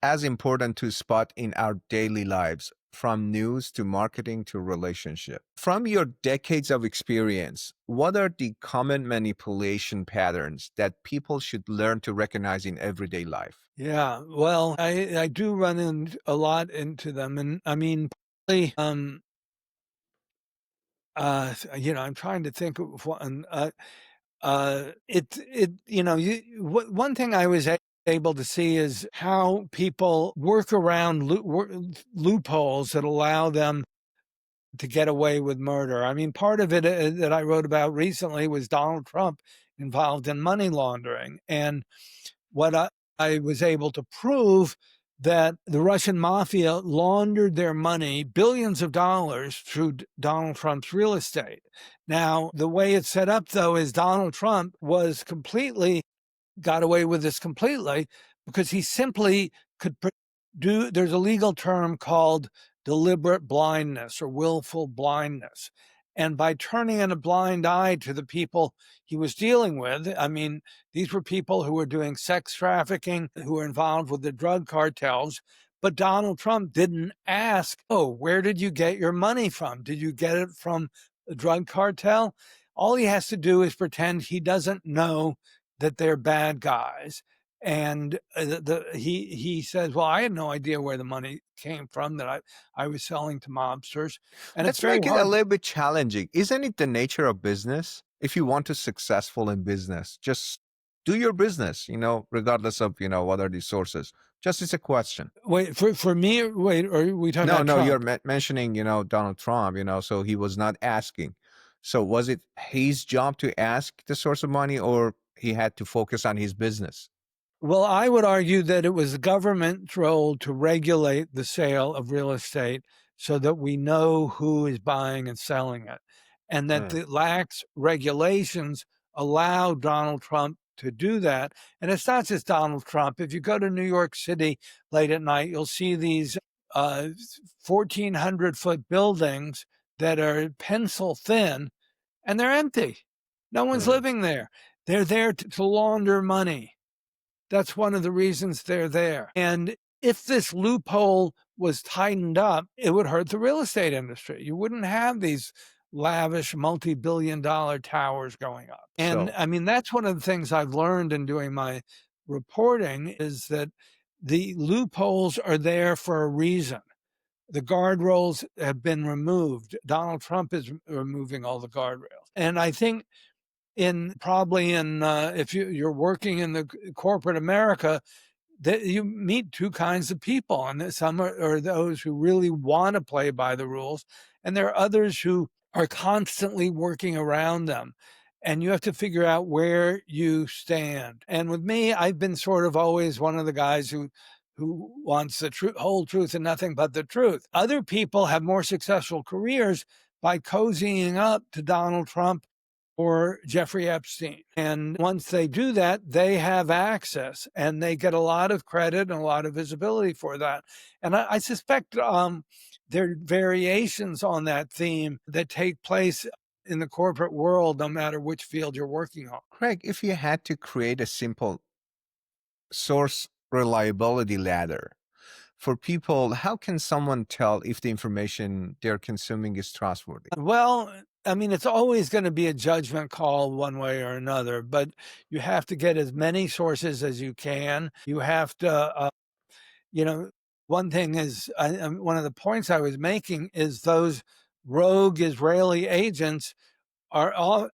[SPEAKER 2] as important to spot in our daily lives, from news to marketing to relationship. From your decades of experience, what are the common manipulation patterns that people should learn to recognize in everyday life?
[SPEAKER 1] Yeah, well, I do run in a lot into them, and I mean, probably, I'm trying to think of one. One thing I was able to see is how people work around loopholes that allow them to get away with murder. I mean, part of it that I wrote about recently was Donald Trump involved in money laundering. And what I was able to prove that the Russian mafia laundered their money, billions of dollars, through Donald Trump's real estate. Now, the way it's set up, though, is Donald Trump was completely got away with this completely because he simply could do, there's a legal term called deliberate blindness or willful blindness. And by turning in a blind eye to the people he was dealing with, I mean, these were people who were doing sex trafficking, who were involved with the drug cartels. But Donald Trump didn't ask, oh, where did you get your money from? Did you get it from the drug cartel? All he has to do is pretend he doesn't know that they're bad guys. And he says, well, I had no idea where the money came from that I was selling to mobsters. And it's
[SPEAKER 2] Let's
[SPEAKER 1] very
[SPEAKER 2] make it a
[SPEAKER 1] hard.
[SPEAKER 2] little bit challenging. Isn't it the nature of business? If you want to successful in business, just do your business, regardless of, what are the sources. Just it's a question.
[SPEAKER 1] Wait, for me, wait, are we talking
[SPEAKER 2] No,
[SPEAKER 1] about
[SPEAKER 2] no, you're
[SPEAKER 1] Trump?
[SPEAKER 2] mentioning, Donald Trump, so he was not asking. So was it his job to ask the source of money, or he had to focus on his business?
[SPEAKER 1] Well, I would argue that it was the government's role to regulate the sale of real estate so that we know who is buying and selling it, and that
[SPEAKER 2] Hmm.
[SPEAKER 1] the lax regulations allow Donald Trump to do that. And it's not just Donald Trump. If you go to New York City late at night, you'll see these 1,400-foot buildings that are pencil thin, and they're empty. No one's
[SPEAKER 2] Hmm.
[SPEAKER 1] living there. They're there to launder money. That's one of the reasons they're there. And if this loophole was tightened up, it would hurt the real estate industry. You wouldn't have these lavish multi-billion-dollar towers going up. And
[SPEAKER 2] So
[SPEAKER 1] I mean, that's one of the things I've learned in doing my reporting is that the loopholes are there for a reason. The guardrails have been removed. Donald Trump is removing all the guardrails. And I think if you're working in the corporate America, that you meet two kinds of people, and some are those who really want to play by the rules, and there are others who are constantly working around them, and you have to figure out where you stand. And with me, I've been sort of always one of the guys who wants the whole truth and nothing but the truth. Other people have more successful careers by cozying up to Donald Trump or Jeffrey Epstein. And once they do that, they have access and they get a lot of credit and a lot of visibility for that. And I suspect there are variations on that theme that take place in the corporate world, no matter which field you're working on.
[SPEAKER 2] Craig, if you had to create a simple source reliability ladder for people, how can someone tell if the information they're consuming is trustworthy?
[SPEAKER 1] Well, I mean, it's always going to be a judgment call one way or another, but you have to get as many sources as you can. You have to you know, one thing is, one of the points I was making is those rogue Israeli agents are all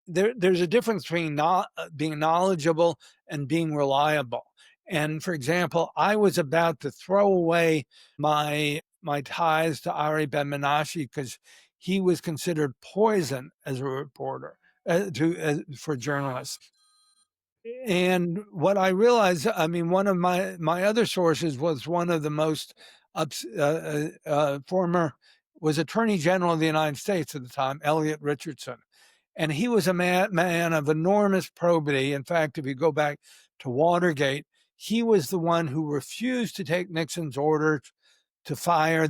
[SPEAKER 1] there. There's a difference between not being knowledgeable and being reliable. And for example, I was about to throw away my ties to Ari Ben Menashe because he was considered poison as a reporter for journalists. And what I realized, I mean, one of my other sources was one of the most former was Attorney General of the United States at the time, Elliot Richardson. And he was a man of enormous probity. In fact, if you go back to Watergate, he was the one who refused to take Nixon's orders to fire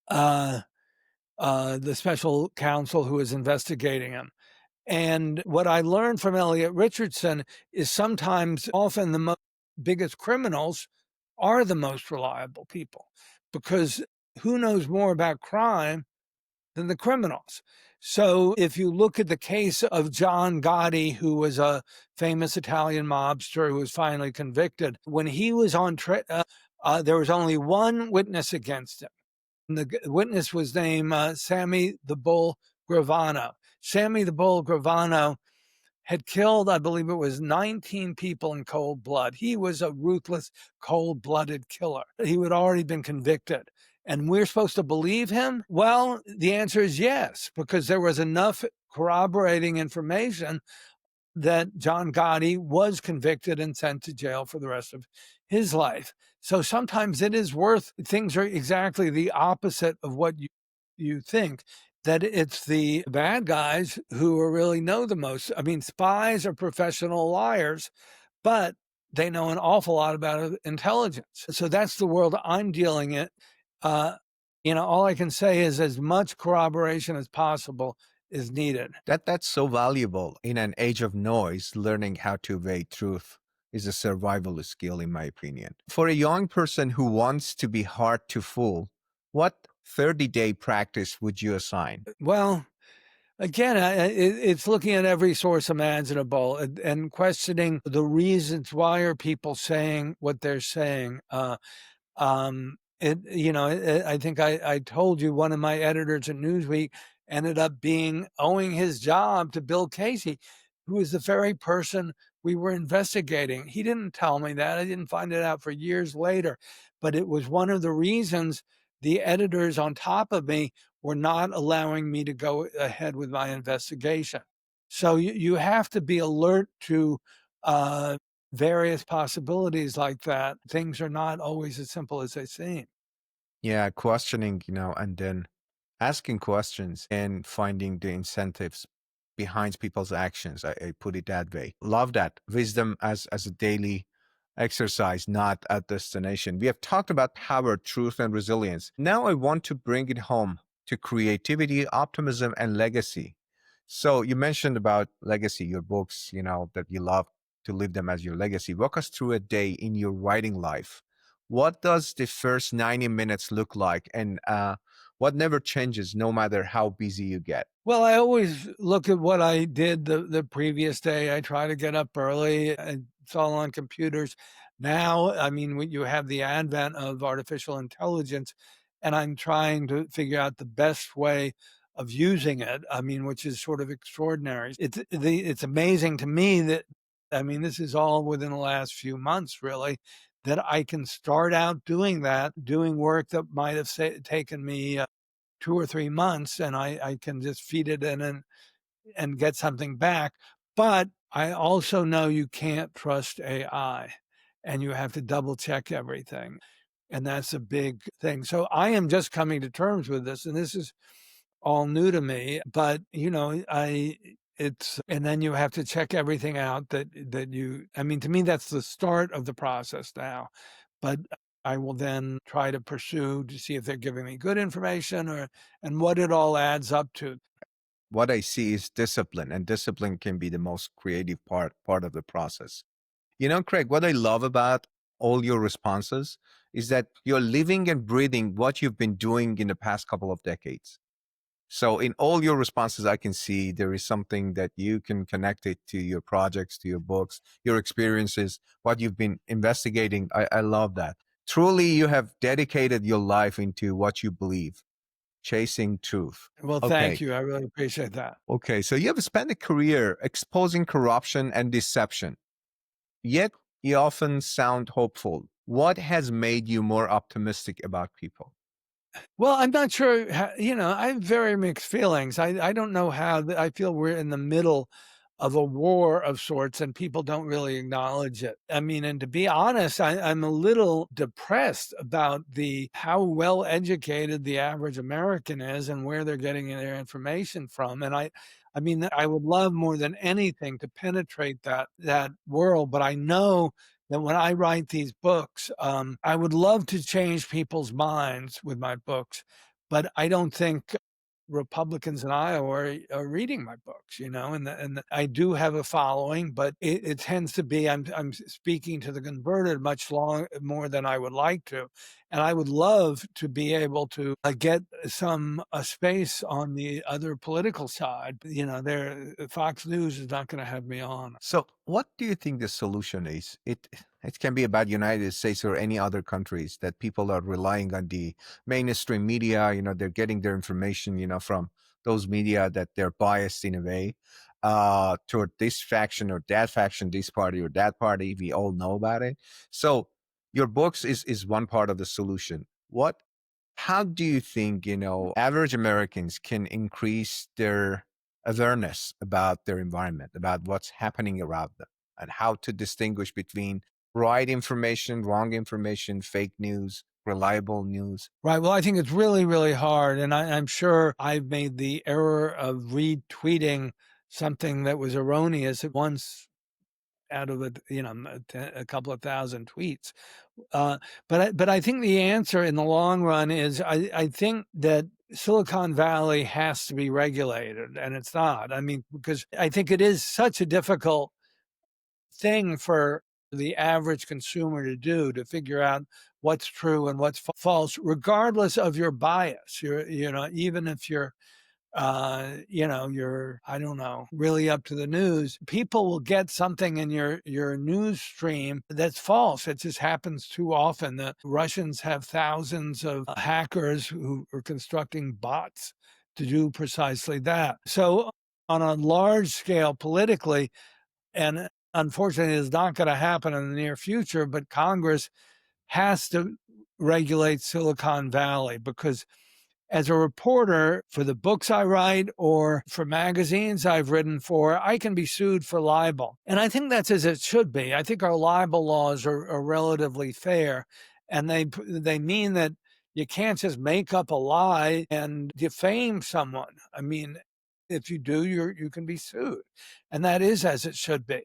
[SPEAKER 1] uh, the special counsel who was investigating him. And what I learned from Elliot Richardson is sometimes, often, the biggest criminals are the most reliable people, because who knows more about crime than the criminals? So if you look at the case of John Gotti, who was a famous Italian mobster who was finally convicted, when he was there was only one witness against him. And the witness was named Sammy the Bull Gravano. Sammy the Bull Gravano had killed, I believe it was 19 people in cold blood. He was a ruthless, cold-blooded killer. He had already been convicted. And we're supposed to believe him? Well, the answer is yes, because there was enough corroborating information that John Gotti was convicted and sent to jail for the rest of his life. So sometimes it is worth, things are exactly the opposite of what you think, that it's the bad guys who really know the most. I mean, spies are professional liars, but they know an awful lot about intelligence. So that's the world I'm dealing in. Uh, all I can say is as much corroboration as possible is needed.
[SPEAKER 2] That's so valuable. In an age of noise, learning how to weigh truth is a survival skill, in my opinion. For a young person who wants to be hard to fool, what 30-day practice would you assign?
[SPEAKER 1] Well, again, it's looking at every source imaginable and questioning the reasons why are people saying what they're saying. I think I told you one of my editors at Newsweek ended up owing his job to Bill Casey, who was the very person we were investigating. He didn't tell me that. I didn't find it out for years later, but it was one of the reasons the editors on top of me were not allowing me to go ahead with my investigation. So you have to be alert to uh, various possibilities like that. Things are not always as simple as they seem.
[SPEAKER 2] Yeah, questioning, and then asking questions and finding the incentives behind people's actions. I put it that way. Love that. Wisdom as a daily exercise, not a destination. We have talked about power, truth, and resilience. Now I want to bring it home to creativity, optimism, and legacy. So you mentioned about legacy, your books, that you love to live them as your legacy. Walk us through a day in your writing life. What does the first 90 minutes look like? And what never changes no matter how busy you get?
[SPEAKER 1] Well, I always look at what I did the previous day. I try to get up early. It's all on computers. Now, I mean, when you have the advent of artificial intelligence, and I'm trying to figure out the best way of using it, I mean, which is sort of extraordinary. It's amazing to me that, I mean, this is all within the last few months, really, that I can start out doing that, doing work that might have taken me 2 or 3 months, and I can just feed it in and get something back. But I also know you can't trust AI, and you have to double check everything. And that's a big thing. So I am just coming to terms with this, and this is all new to me. But and then you have to check everything out I mean, to me, that's the start of the process now. But I will then try to pursue to see if they're giving me good information and what it all adds up to.
[SPEAKER 2] What I see is discipline, and discipline can be the most creative part of the process. Craig, what I love about all your responses is that you're living and breathing what you've been doing in the past couple of decades. So in all your responses, I can see there is something that you can connect it to your projects, to your books, your experiences, what you've been investigating. I love that. Truly, you have dedicated your life into what you believe, chasing truth.
[SPEAKER 1] Well, thank
[SPEAKER 2] Okay.
[SPEAKER 1] you. I really appreciate that.
[SPEAKER 2] Okay. So you have spent a career exposing corruption and deception, yet you often sound hopeful. What has made you more optimistic about people?
[SPEAKER 1] Well, I'm not sure. I have very mixed feelings. I don't know how. I feel we're in the middle of a war of sorts, and people don't really acknowledge it. I mean, and to be honest, I'm a little depressed about how well educated the average American is and where they're getting their information from. And I mean, I would love more than anything to penetrate that world, but I know that when I write these books, I would love to change people's minds with my books, but I don't think Republicans in Iowa are reading my books, and I do have a following, but it tends to be I'm speaking to the converted more than I would like to, and I would love to be able to get some space on the other political side. Fox News is not going to have me on.
[SPEAKER 2] So, what do you think the solution is? It can be about United States or any other countries that people are relying on the mainstream media. They're getting their information, from those media that they're biased in a way toward this faction or that faction, this party or that party. We all know about it. So, your books is one part of the solution. How do you think, average Americans can increase their awareness about their environment, about what's happening around them, and how to distinguish between right information, wrong information, fake news, reliable news?
[SPEAKER 1] Right. Well, I think it's really, really hard. And I'm sure I've made the error of retweeting something that was erroneous once out of a couple of thousand tweets. But I think the answer in the long run is I think that Silicon Valley has to be regulated, and it's not. I mean, because I think it is such a difficult thing for the average consumer to do, to figure out what's true and what's false, regardless of your bias. Even if you're, I don't know, really up to the news, people will get something in your news stream that's false. It just happens too often. The Russians have thousands of hackers who are constructing bots to do precisely that. So on a large scale politically, and unfortunately it's not going to happen in the near future, but Congress has to regulate Silicon Valley, because as a reporter for the books I write or for magazines I've written for, I can be sued for libel. And I think that's as it should be. I think our libel laws are relatively fair, and they mean that you can't just make up a lie and defame someone. I mean, if you do, you can be sued. And that is as it should be.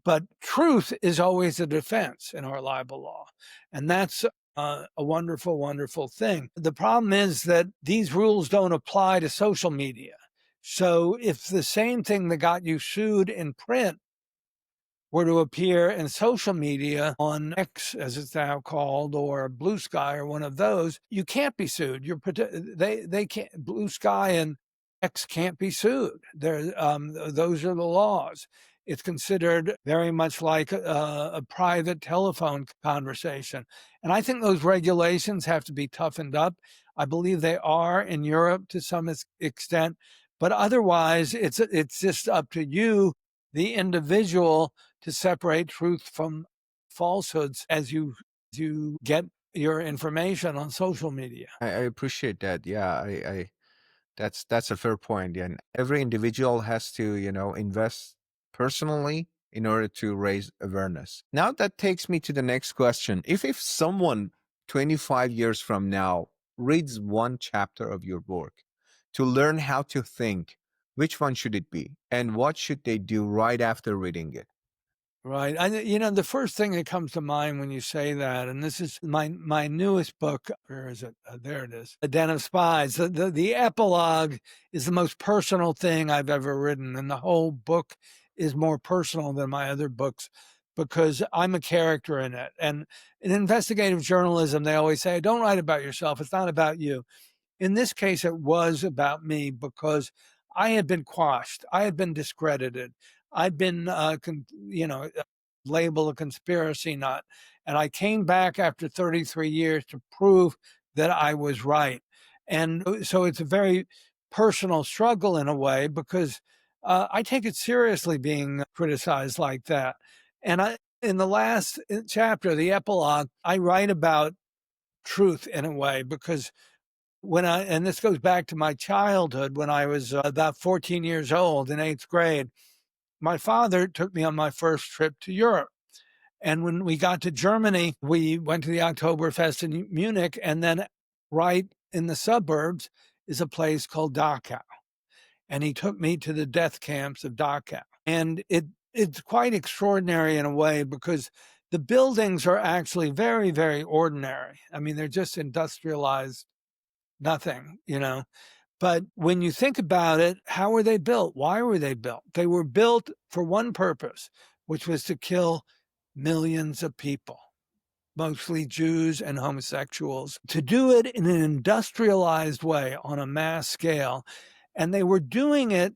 [SPEAKER 1] But truth is always a defense in our libel law. And that's a wonderful, wonderful thing. The problem is that these rules don't apply to social media. So if the same thing that got you sued in print were to appear in social media on X, as it's now called, or Blue Sky, or one of those, you can't be sued. They can't. Blue Sky and X can't be sued. Those are the laws. It's considered very much like a private telephone conversation. And I think those regulations have to be toughened up. I believe they are in Europe to some extent, but otherwise it's just up to you, the individual, to separate truth from falsehoods as you get your information on social media.
[SPEAKER 2] I appreciate that. Yeah, that's a fair point. And every individual has to, invest personally in order to raise awareness. Now that takes me to the next question. If someone 25 years from now reads one chapter of your work to learn how to think, which one should it be? And what should they do right after reading it?
[SPEAKER 1] Right. The first thing that comes to mind when you say that, and this is my newest book. Where is it? There it is. A Den of Spies. The epilogue is the most personal thing I've ever written, and the whole book is more personal than my other books because I'm a character in it. And in investigative journalism, they always say, "Don't write about yourself. It's not about you." In this case, it was about me because I had been quashed. I had been discredited. I'd been, labeled a conspiracy nut. And I came back after 33 years to prove that I was right. And so it's a very personal struggle in a way because I take it seriously being criticized like that. And in the last chapter, the epilogue, I write about truth in a way because and this goes back to my childhood when I was about 14 years old in eighth grade, my father took me on my first trip to Europe. And when we got to Germany, we went to the Oktoberfest in Munich, and then right in the suburbs is a place called Dachau. And he took me to the death camps of Dachau. And it's quite extraordinary in a way because the buildings are actually very, very ordinary. I mean, they're just industrialized nothing, you know. But when you think about it, how were they built? Why were they built? They were built for one purpose, which was to kill millions of people, mostly Jews and homosexuals, to do it in an industrialized way on a mass scale. And they were doing it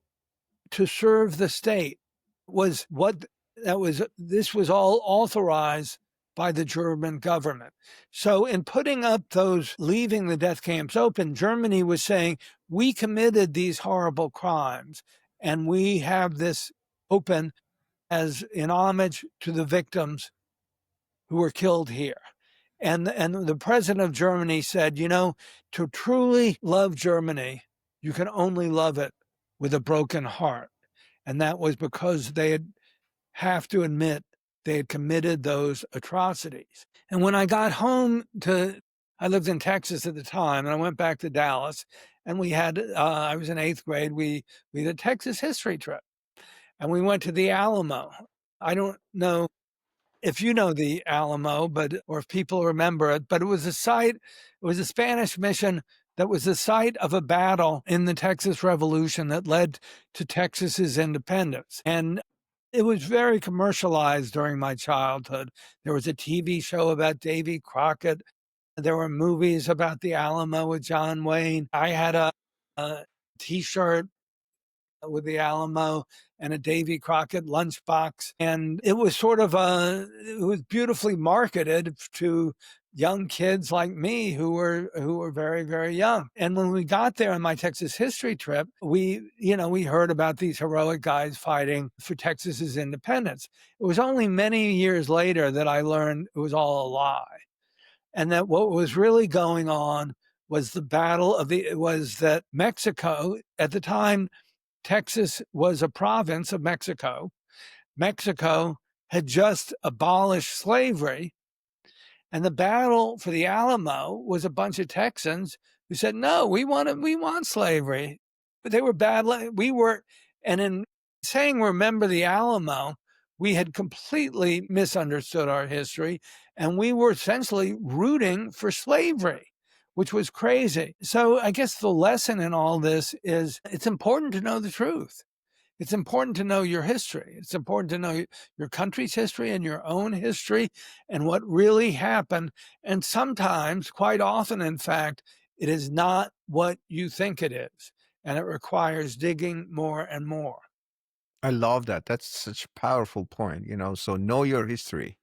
[SPEAKER 1] to serve the state. Was what that was This was all authorized by the German government. So in putting up those, leaving the death camps open, Germany was saying, we committed these horrible crimes and we have this open as in homage to the victims who were killed here. And the president of Germany said, you know, to truly love Germany, you can only love it with a broken heart. And that was because they have to admit they had committed those atrocities. And when I got home I lived in Texas at the time, and I went back to Dallas, and I was in eighth grade, we had a Texas history trip, and we went to the Alamo. I don't know if you know the Alamo, or if people remember it, but it was a Spanish mission that was the site of a battle in the Texas Revolution that led to Texas's independence. And it was very commercialized during my childhood. There was a TV show about Davy Crockett. There were movies about the Alamo with John Wayne. I had a T-shirt with the Alamo and a Davy Crockett lunchbox. And it was it was beautifully marketed to young kids like me who were very, very young. And when we got there on my Texas history trip, we heard about these heroic guys fighting for Texas's independence. It was only many years later that I learned it was all a lie. And that what was really going on was that Mexico at the time, Texas was a province of Mexico. Mexico had just abolished slavery. And the battle for the Alamo was a bunch of Texans who said, no, we want slavery. But they were and in saying, remember the Alamo, we had completely misunderstood our history. And we were essentially rooting for slavery, which was crazy. So I guess the lesson in all this is it's important to know the truth. It's important to know your history. It's important to know your country's history and your own history and what really happened. And sometimes, quite often, in fact, it is not what you think it is. And it requires digging more and more.
[SPEAKER 2] I love that. That's such a powerful point, So know your history.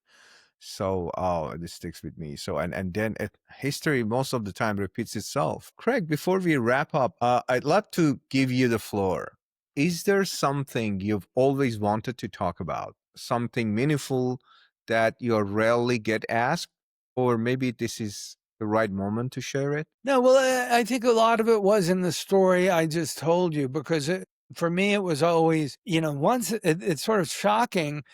[SPEAKER 2] So, oh, this sticks with me. So, and then history most of the time repeats itself. Craig, before we wrap up, I'd love to give you the floor. Is there something you've always wanted to talk about? Something meaningful that you rarely get asked? Or maybe this is the right moment to share it?
[SPEAKER 1] No, well, I think a lot of it was in the story I just told you, because for me, it was always, it's sort of shocking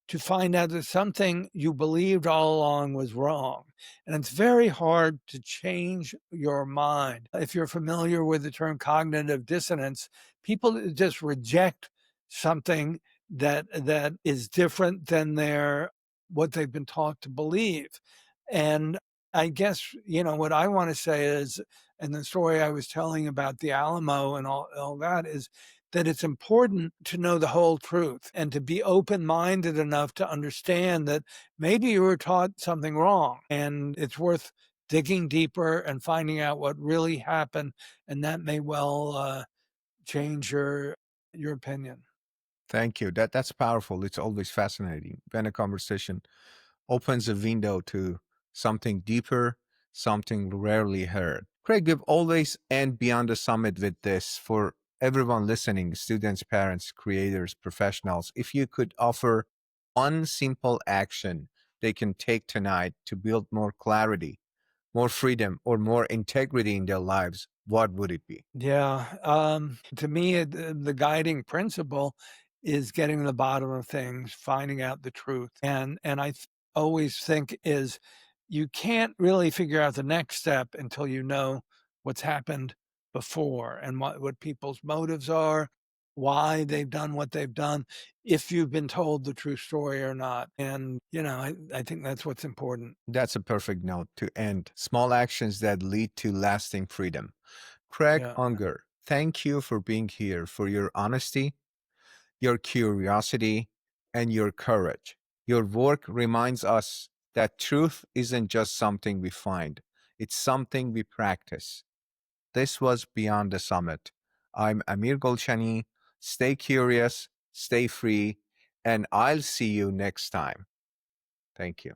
[SPEAKER 1] to find out that something you believed all along was wrong. And it's very hard to change your mind. If you're familiar with the term cognitive dissonance, people just reject something that is different than what they've been taught to believe. And I guess, what I want to say is, and the story I was telling about the Alamo and all that, is that it's important to know the whole truth and to be open-minded enough to understand that maybe you were taught something wrong, and it's worth digging deeper and finding out what really happened, and that may well change your opinion.
[SPEAKER 2] Thank you. That's powerful. It's always fascinating when a conversation opens a window to something deeper, something rarely heard. Craig, we've always end Beyond the Summit with this for everyone listening, students, parents, creators, professionals. If you could offer one simple action they can take tonight to build more clarity, more freedom, or more integrity in their lives, what would it be?
[SPEAKER 1] Yeah. To me, the guiding principle is getting to the bottom of things, finding out the truth. And always think is you can't really figure out the next step until you know what's happened before and what people's motives are, why they've done what they've done, if you've been told the true story or not. And, I think that's what's important.
[SPEAKER 2] That's a perfect note to end. Small actions that lead to lasting freedom. Craig
[SPEAKER 1] Yeah.
[SPEAKER 2] Unger, thank you for being here, for your honesty, your curiosity, and your courage. Your work reminds us that truth isn't just something we find, it's something we practice. This was Beyond the Summit. I'm Amir Golshani. Stay curious, stay free, and I'll see you next time. Thank you.